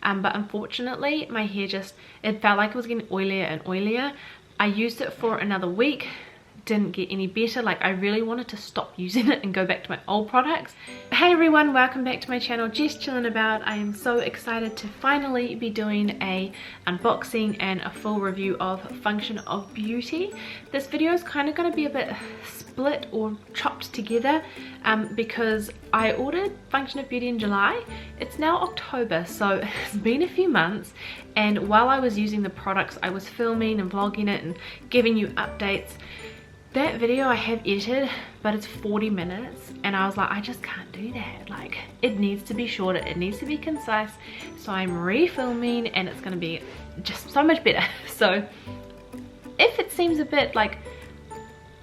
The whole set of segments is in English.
but unfortunately my hair just, it felt like it was getting oilier and oilier. I used it for another week, didn't get any better. Like, I really wanted to stop using it and go back to my old products. Hey everyone, welcome back to my channel, JessChillinAbout. I am so excited to finally be doing a unboxing and a full review of Function of Beauty. This video is kind of going to be a bit split or chopped together because I ordered Function of Beauty in July. It's now October, so it's been a few months, and while I was using the products I was filming and vlogging it and giving you updates. That video I have edited, but it's 40 minutes and I was like, I just can't do that. Like, it needs to be shorter, it needs to be concise. So I'm refilming and it's gonna be just so much better. So if it seems a bit like,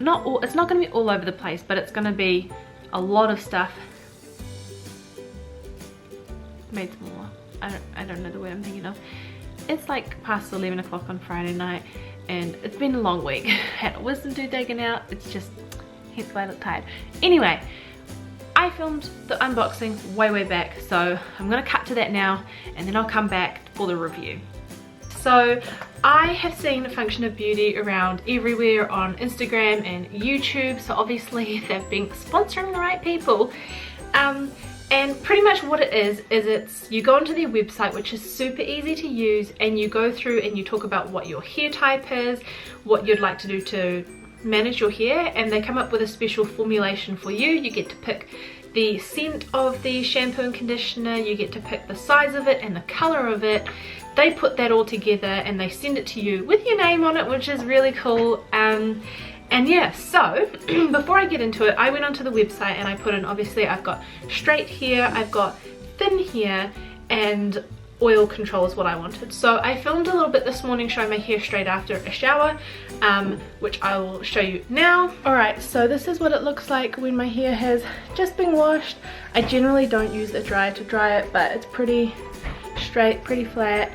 it's not gonna be all over the place, but it's gonna be a lot of stuff. Made some more. I don't know the word I'm thinking of. It's like past 11 o'clock on Friday night. And it's been a long week. Had a wisdom tooth taken out. It's just, hence why I look tired. Anyway, I filmed the unboxing way back, so I'm gonna cut to that now and then I'll come back for the review. So I have seen Function of Beauty around everywhere on Instagram and YouTube, so obviously they've been sponsoring the right people. And pretty much what it is it's, you go onto their website, which is super easy to use, and you go through and you talk about what your hair type is, what you'd like to do to manage your hair, and they come up with a special formulation for you. You get to pick the scent of the shampoo and conditioner, you get to pick the size of it and the color of it. They put that all together and they send it to you with your name on it, which is really cool. And yeah, so before I get into it, I went onto the website and I put in, obviously I've got straight hair, I've got thin hair, and oil control is what I wanted. So I filmed a little bit this morning showing my hair straight after a shower, which I will show you now. Alright, so this is what it looks like when my hair has just been washed. I generally don't use a dryer to dry it, but it's pretty straight, pretty flat.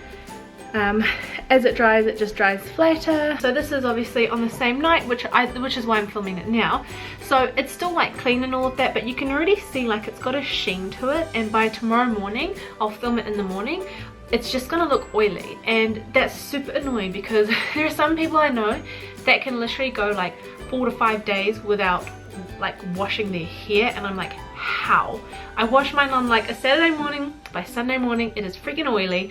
As it dries, it just dries flatter. So this is obviously on the same night, which is why I'm filming it now. So it's still like clean and all of that, but you can already see like it's got a sheen to it, and by tomorrow morning, I'll film it in the morning, it's just gonna look oily, and that's super annoying because there are some people I know that can literally go like 4 to 5 days without like washing their hair, and I'm like, how? I wash mine on like a Saturday morning, by Sunday morning it is freaking oily.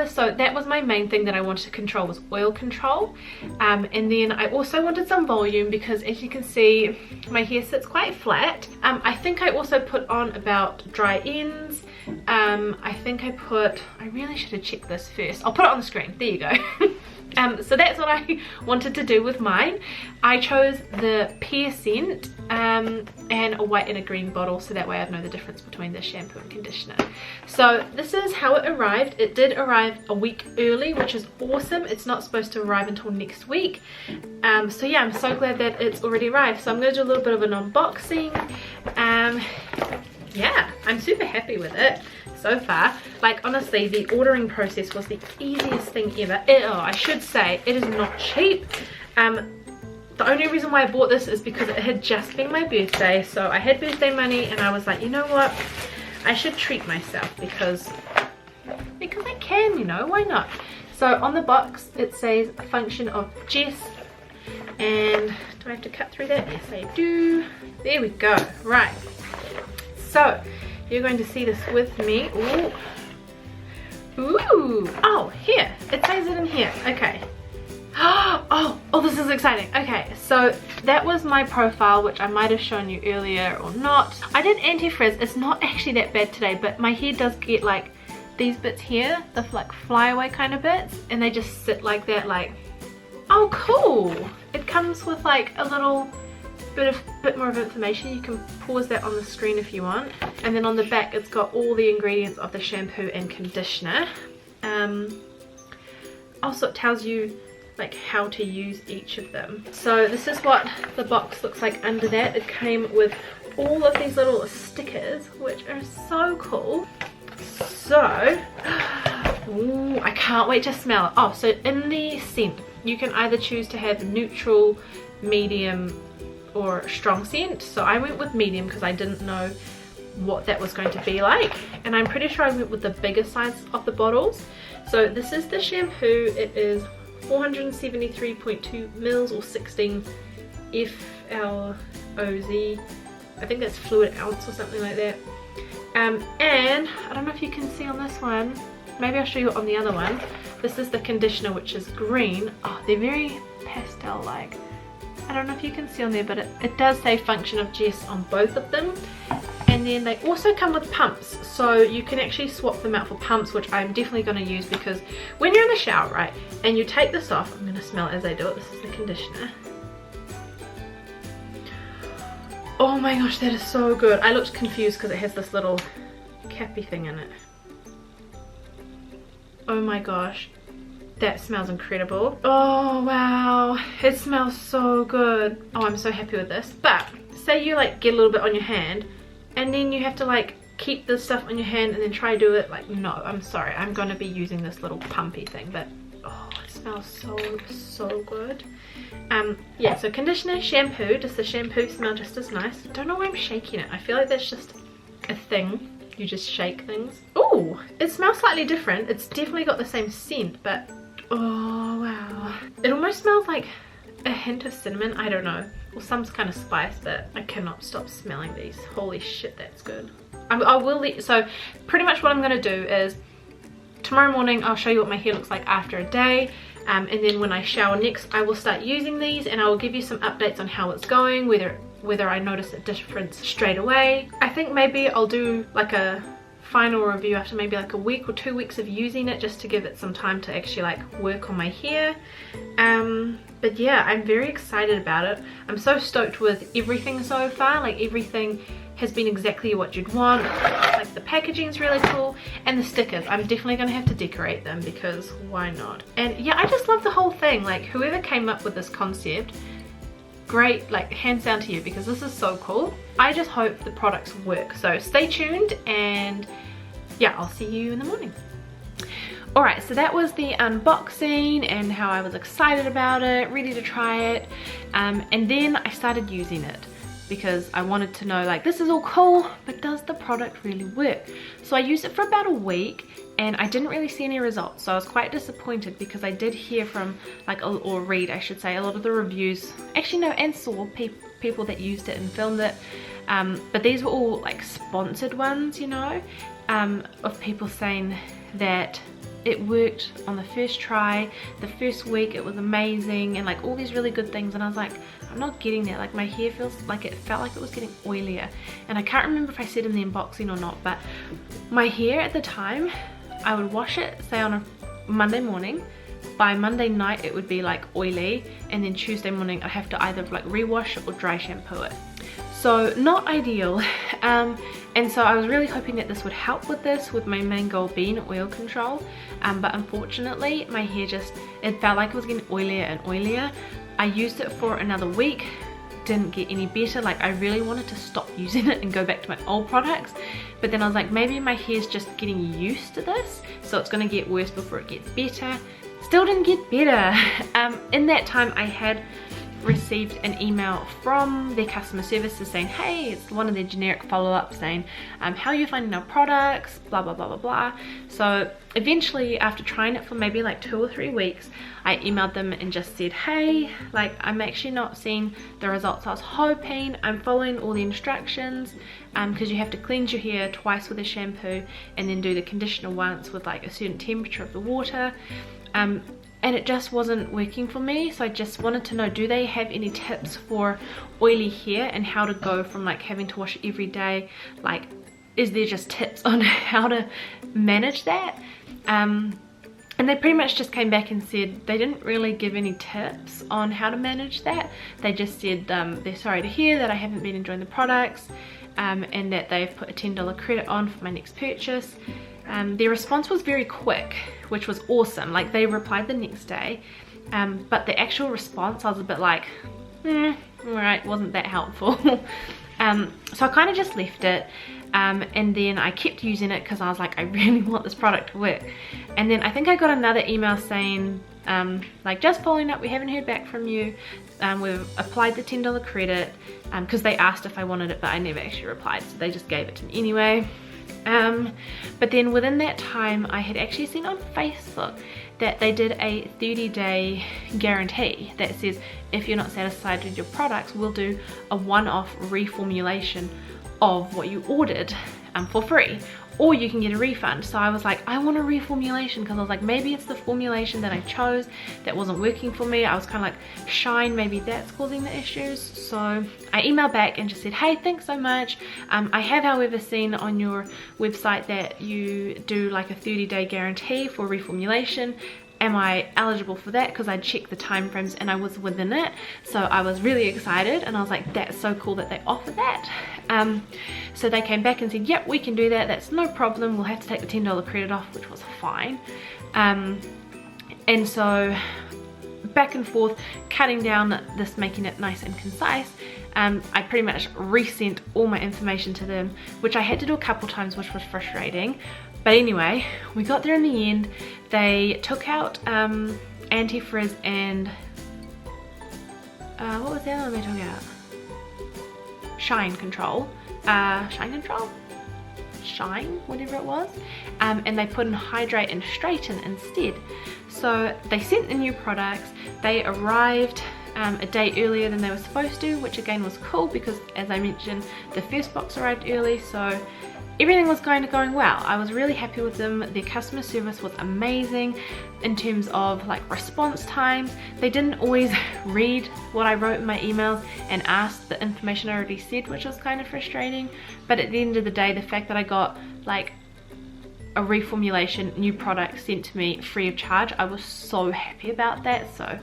So that was my main thing that I wanted to control, was oil control, and then I also wanted some volume because as you can see my hair sits quite flat. I think I also put on about dry ends. I really should have checked this first. I'll put it on the screen, there you go. So that's what I wanted to do with mine. I chose the pear scent and a white and a green bottle, so that way I'd know the difference between the shampoo and conditioner. So this is how it arrived. It did arrive a week early, which is awesome. It's not supposed to arrive until next week. So yeah, I'm so glad that it's already arrived. So I'm going to do a little bit of an unboxing. Yeah, I'm super happy with it so far. Like, honestly, the ordering process was the easiest thing ever. I should say, it is not cheap. The only reason why I bought this is because it had just been my birthday, so I had birthday money and I was like, you know what, I should treat myself because I can, you know, why not? So on the box it says Function of Jess, and do I have to cut through that? Yes I do. There we go. Right, so you're going to see this with me. Ooh, oh, here, it says it in here. Okay. Oh, this is exciting. Okay, so that was my profile, which I might have shown you earlier or not. I did anti-frizz. It's not actually that bad today, but my hair does get like these bits here, the like flyaway kind of bits, and they just sit like that, like, oh cool. It comes with like a little bit more of information. You can pause that on the screen if you want, and then on the back it's got all the ingredients of the shampoo and conditioner. Also it tells you like how to use each of them. So this is what the box looks like under that. It came with all of these little stickers, which are so cool. So ooh, I can't wait to smell it. Oh, so in the scent you can either choose to have neutral, medium or strong scent. So I went with medium because I didn't know what that was going to be like, and I'm pretty sure I went with the bigger size of the bottles. So this is the shampoo. It is 473.2 mils or 16 FLOZ. I think that's fluid ounce or something like that. And I don't know if you can see on this one, maybe I'll show you on the other one. This is the conditioner, which is green. Oh, they're very pastel like. I don't know if you can see on there, but it does say function of Jess on both of them. And then they also come with pumps, so you can actually swap them out for pumps, which I'm definitely going to use, because when you're in the shower, right, and you take this off, I'm going to smell it as I do it. This is the conditioner. Oh my gosh, that is so good. I looked confused because it has this little cappy thing in it. Oh my gosh, that smells incredible. Oh wow, it smells so good. Oh, I'm so happy with this. But say you like get a little bit on your hand, and then you have to like keep the stuff on your hand and then try to do it. Like, no, I'm sorry, I'm gonna be using this little pumpy thing, but oh, it smells so good. Yeah, so conditioner, shampoo. Does the shampoo smell just as nice? Don't know why I'm shaking it. I feel like that's just a thing. You just shake things. Oh, it smells slightly different. It's definitely got the same scent, but oh wow. It almost smells like a hint of cinnamon. I don't know. Or some kind of spice, but I cannot stop smelling these. Holy shit, that's good. I will let, so pretty much what I'm going to do is tomorrow morning I'll show you what my hair looks like after a day. And then when I shower next, I will start using these, and I will give you some updates on how it's going, whether I notice a difference straight away. I think maybe I'll do like a final review after maybe like a week or 2 weeks of using it, just to give it some time to actually like work on my hair. But yeah, I'm very excited about it. I'm so stoked with everything so far. Like, everything has been exactly what you'd want. Like, the packaging is really cool, and the stickers, I'm definitely gonna have to decorate them, because why not? And yeah, I just love the whole thing. Like, whoever came up with this concept, great, like hands down to you, because this is so cool. I just hope the products work. So stay tuned, and yeah, I'll see you in the morning. Alright, so that was the unboxing and how I was excited about it, ready to try it, and then I started using it, because I wanted to know, like, this is all cool, but does the product really work? So I used it for about a week, and I didn't really see any results, so I was quite disappointed, because I did hear from, like, or read, I should say, a lot of the reviews, actually no, and saw people that used it and filmed it, but these were all like sponsored ones, you know, of people saying that it worked on the first try, the first week it was amazing, and like all these really good things. And I was like, I'm not getting that. Like, my hair feels like, it felt like it was getting oilier, and I can't remember if I said in the unboxing or not, but my hair at the time, I would wash it say on a Monday morning, by Monday night it would be like oily, and then Tuesday morning I'd have to either like rewash it or dry shampoo it. So not ideal. And so I was really hoping that this would help with this, with my main goal being oil control, but unfortunately my hair just, it felt like it was getting oilier and oilier. I used it for another week, didn't get any better. Like, I really wanted to stop using it and go back to my old products, but then I was like, maybe my hair's just getting used to this, so it's going to get worse before it gets better. Still didn't get better. In that time I had received an email from their customer services saying, hey, it's one of their generic follow-ups saying, how are you finding our products, blah blah blah blah blah. So eventually, after trying it for maybe like 2 or 3 weeks, I emailed them and just said, hey, like, I'm actually not seeing the results I was hoping. I'm following all the instructions, because you have to cleanse your hair twice with a shampoo, and then do the conditioner once with like a certain temperature of the water, and it just wasn't working for me. So I just wanted to know, do they have any tips for oily hair and how to go from like having to wash it every day? Like, is there just tips on how to manage that? And they pretty much just came back and said they didn't really give any tips on how to manage that. They just said they're sorry to hear that I haven't been enjoying the products, and that they've put a $10 credit on for my next purchase. Their response was very quick, which was awesome. Like, they replied the next day, but the actual response, I was a bit like, alright, wasn't that helpful. So I kind of just left it, and then I kept using it because I was like, I really want this product to work. And then I think I got another email saying like, just following up, we haven't heard back from you. We've applied the $10 credit because they asked if I wanted it, but I never actually replied, so they just gave it to me anyway. But then within that time, I had actually seen on Facebook that they did a 30-day guarantee that says if you're not satisfied with your products, we'll do a one-off reformulation of what you ordered for free, or you can get a refund. So I was like, I want a reformulation, because I was like, maybe it's the formulation that I chose that wasn't working for me. I was kind of like, shine, maybe that's causing the issues. So I emailed back and just said, hey, thanks so much. I have, however, seen on your website that you do like a 30-day guarantee for reformulation. Am I eligible for that? Because I checked the time frames and I was within it, so I was really excited, and I was like, that's so cool that they offer that. So they came back and said, yep, we can do that, that's no problem, we'll have to take the $10 credit off, which was fine. And so back and forth, cutting down this, making it nice and concise. I pretty much resent all my information to them, which I had to do a couple times, which was frustrating. But anyway, we got there in the end. They took out anti-frizz and what was the other one they took out? Shine control, whatever it was, and they put in hydrate and straighten instead. So they sent the new products. They arrived a day earlier than they were supposed to, which again was cool because, as I mentioned, the first box arrived early, so everything was going well. I was really happy with them. Their customer service was amazing in terms of like response times. They didn't always read what I wrote in my emails and ask the information I already said, which was kind of frustrating. But at the end of the day, the fact that I got like a reformulation, new product sent to me free of charge, I was so happy about that. So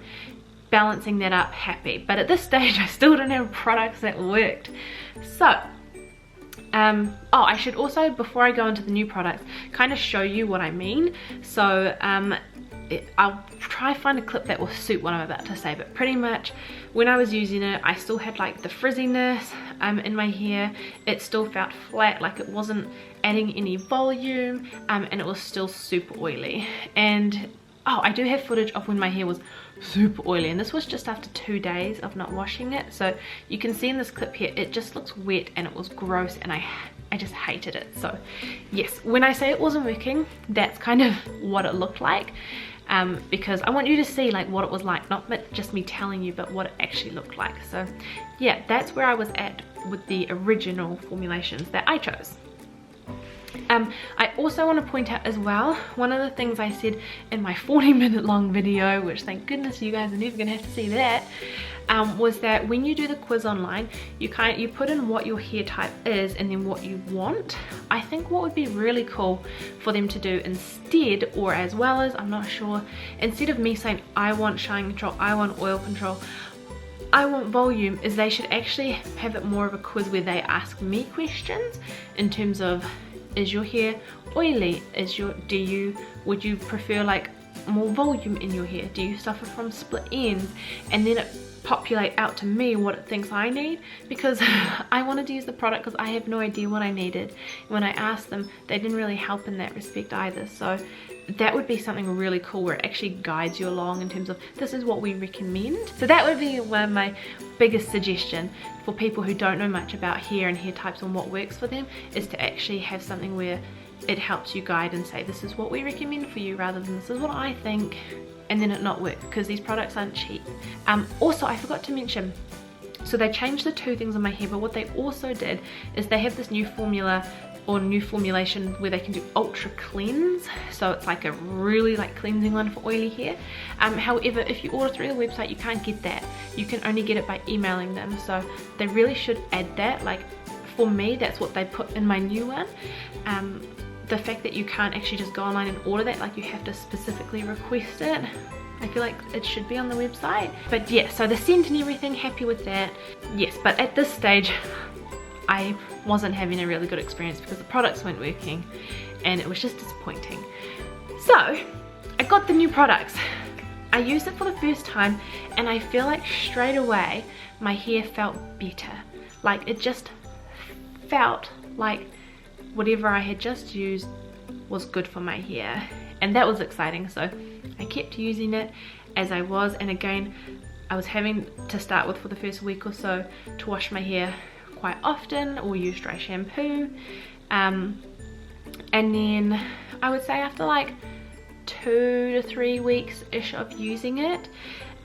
balancing that up, happy. But at this stage, I still didn't have products that worked. So oh, I should also, before I go into the new products, kind of show you what I mean. So I'll try to find a clip that will suit what I'm about to say, but pretty much when I was using it, I still had like the frizziness in my hair. It still felt flat, like it wasn't adding any volume, and it was still super oily. And oh, I do have footage of when my hair was super oily, and this was just after 2 days of not washing it. So you can see in this clip here, it just looks wet and it was gross, and I just hated it. So yes, when I say it wasn't working, that's kind of what it looked like, because I want you to see like what it was like, not just me telling you, but what it actually looked like. So yeah, that's where I was at with the original formulations that I chose. I also want to point out as well, one of the things I said in my 40-minute long video, which thank goodness you guys are never gonna have to see that, was that when you do the quiz online, you put in what your hair type is and then what you want. I think what would be really cool for them to do instead, or as well as, I'm not sure, instead of me saying I want shine control, I want oil control, I want volume, is they should actually have it more of a quiz where they ask me questions in terms of, is your hair oily? Would you prefer like more volume in your hair? Do you suffer from split ends? And then it populate out to me what it thinks I need, because I wanted to use the product because I have no idea what I needed. When I asked them, they didn't really help in that respect either. So that would be something really cool where it actually guides you along in terms of, this is what we recommend. So that would be one of my biggest suggestion for people who don't know much about hair and hair types and what works for them, is to actually have something where it helps you guide and say, this is what we recommend for you, rather than this is what I think, and then it not work, because these products aren't cheap. Also, I forgot to mention, so they changed the 2 things on my hair, but what they also did is they have this new formula or new formulation where they can do ultra cleanse, so it's like a really like cleansing one for oily hair. However, if you order through the website, you can't get that. You can only get it by emailing them, so they really should add that. Like for me, that's what they put in my new one. The fact that you can't actually just go online and order that, like you have to specifically request it, I feel like it should be on the website. But yeah, so the scent and everything, happy with that. Yes, but at this stage I wasn't having a really good experience because the products weren't working and it was just disappointing. So I got the new products. I used it for the first time and I feel like straight away my hair felt better. Like it just felt like whatever I had just used was good for my hair, and that was exciting. So I kept using it as I was, and again I was having to start with, for the first week or so, to wash my hair quite often or use dry shampoo, and then I would say after like 2 to 3 weeks ish of using it,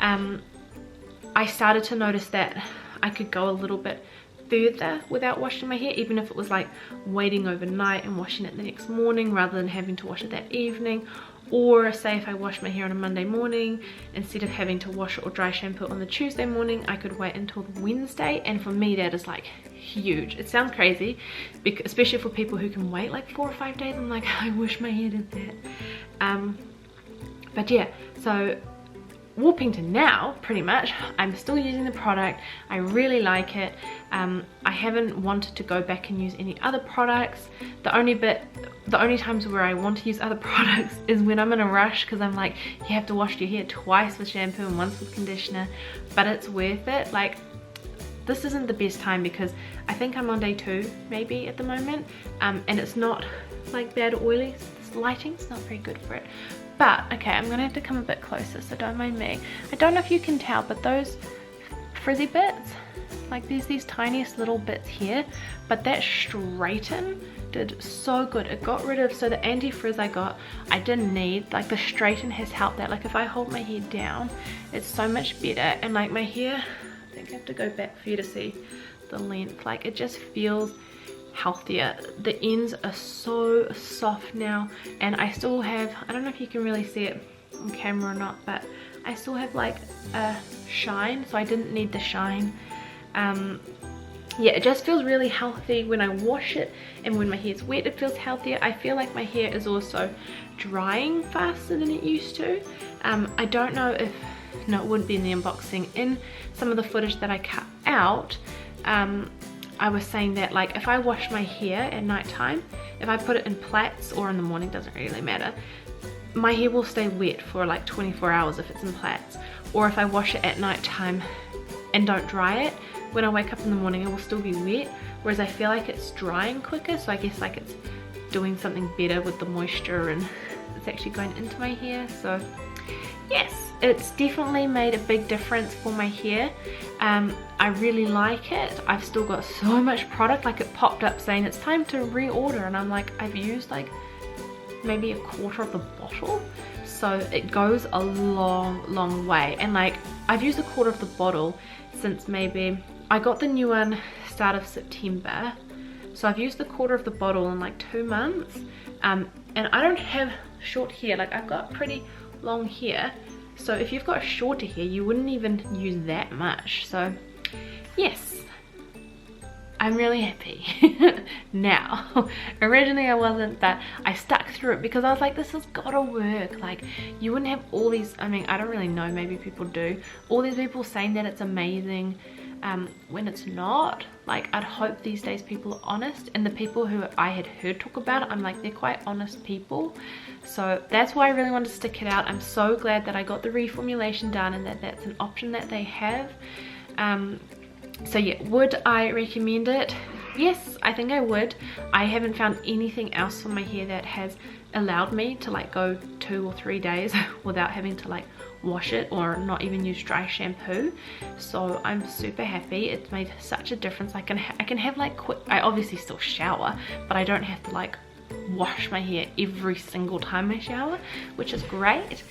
I started to notice that I could go a little bit further without washing my hair, even if it was like waiting overnight and washing it the next morning rather than having to wash it that evening. Or say if I wash my hair on a Monday morning, instead of having to wash it or dry shampoo on the Tuesday morning, I could wait until the Wednesday. And for me that is like huge. It sounds crazy, because especially for people who can wait like 4 or 5 days. I'm like, I wish my hair did that. But yeah, so warping to now, pretty much I'm still using the product. I really like it. I haven't wanted to go back and use any other products. The only times where I want to use other products is when I'm in a rush, because I'm like, you have to wash your hair twice with shampoo and once with conditioner, but it's worth it. Like, this isn't the best time because I think I'm on day 2 maybe at the moment, and it's not like bad oily. This lighting's not very good for it. But okay, I'm gonna have to come a bit closer, so don't mind me. I don't know if you can tell, but those frizzy bits, like there's these tiniest little bits here, but that straighten did so good. It got rid of, so the anti-frizz I got, I didn't need, like the straighten has helped that. Like if I hold my hair down, it's so much better. And like my hair, I think I have to go back for you to see the length, like it just feels healthier. The ends are so soft now, and I still have, I don't know if you can really see it on camera or not, but I still have like a shine, so I didn't need the shine. Yeah, it just feels really healthy when I wash it, and when my hair's wet it feels healthier. I feel like my hair is also drying faster than it used to. I don't know if, no, it wouldn't be in the unboxing. In some of the footage that I cut out, I was saying that like if I wash my hair at night time, if I put it in plaits or in the morning, doesn't really matter, my hair will stay wet for like 24 hours if it's in plaits. Or if I wash it at night time and don't dry it, when I wake up in the morning it will still be wet, whereas I feel like it's drying quicker. So I guess like it's doing something better with the moisture, and it's actually going into my hair. So yes, it's definitely made a big difference for my hair. I really like it. I've still got so much product. Like it popped up saying it's time to reorder, and I'm like, I've used like maybe a quarter of the bottle, so it goes a long way. And like I've used a quarter of the bottle since maybe I got the new one start of September, so I've used the quarter of the bottle in like 2 months. And I don't have short hair, like I've got pretty long hair, so if you've got shorter hair you wouldn't even use that much. So yes, I'm really happy. Now, originally I wasn't, but I stuck through it because I was like, this has gotta work. Like you wouldn't have all these, I mean I don't really know, maybe people do, all these people saying that it's amazing when it's not. Like I'd hope these days people are honest, and the people who I had heard talk about it, I'm like, they're quite honest people. So that's why I really wanted to stick it out. I'm so glad that I got the reformulation done and that that's an option that they have. So yeah, would I recommend it? Yes, I think I would. I haven't found anything else for my hair that has allowed me to like go 2 or 3 days without having to like wash it or not even use dry shampoo. So I'm super happy. It's made such a difference. I can have like quick, I obviously still shower, but I don't have to like wash my hair every single time I shower, which is great.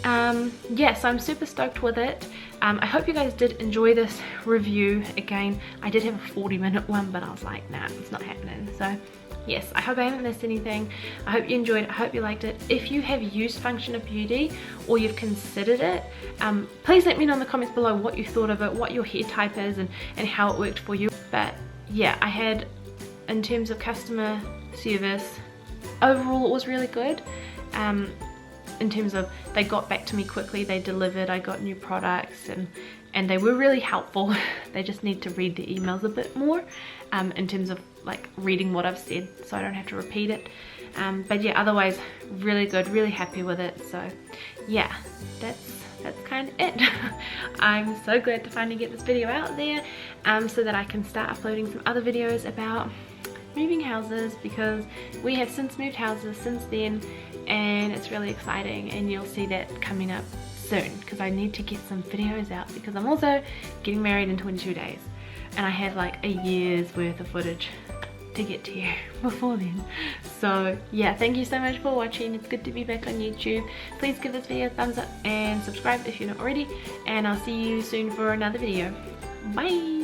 Yeah, so I'm super stoked with it. I hope you guys did enjoy this review. Again, I did have a 40-minute one, but I was like, nah, it's not happening. So yes, I hope I haven't missed anything. I hope you enjoyed it. I hope you liked it. If you have used Function of Beauty or you've considered it, please let me know in the comments below what you thought of it, what your hair type is, and how it worked for you. But yeah, I had, in terms of customer service, overall it was really good. In terms of, they got back to me quickly, they delivered, I got new products, and they were really helpful. They just need to read the emails a bit more, in terms of like reading what I've said, so I don't have to repeat it. But yeah, otherwise really good, really happy with it. So yeah, that's kind of it. I'm so glad to finally get this video out there, so that I can start uploading some other videos about moving houses, because we have since moved houses since then, and it's really exciting, and you'll see that coming up soon because I need to get some videos out, because I'm also getting married in 22 days and I have like a year's worth of footage to get to you before then. So yeah, thank you so much for watching. It's good to be back on YouTube. Please give this video a thumbs up and subscribe if you're not already, and I'll see you soon for another video. Bye.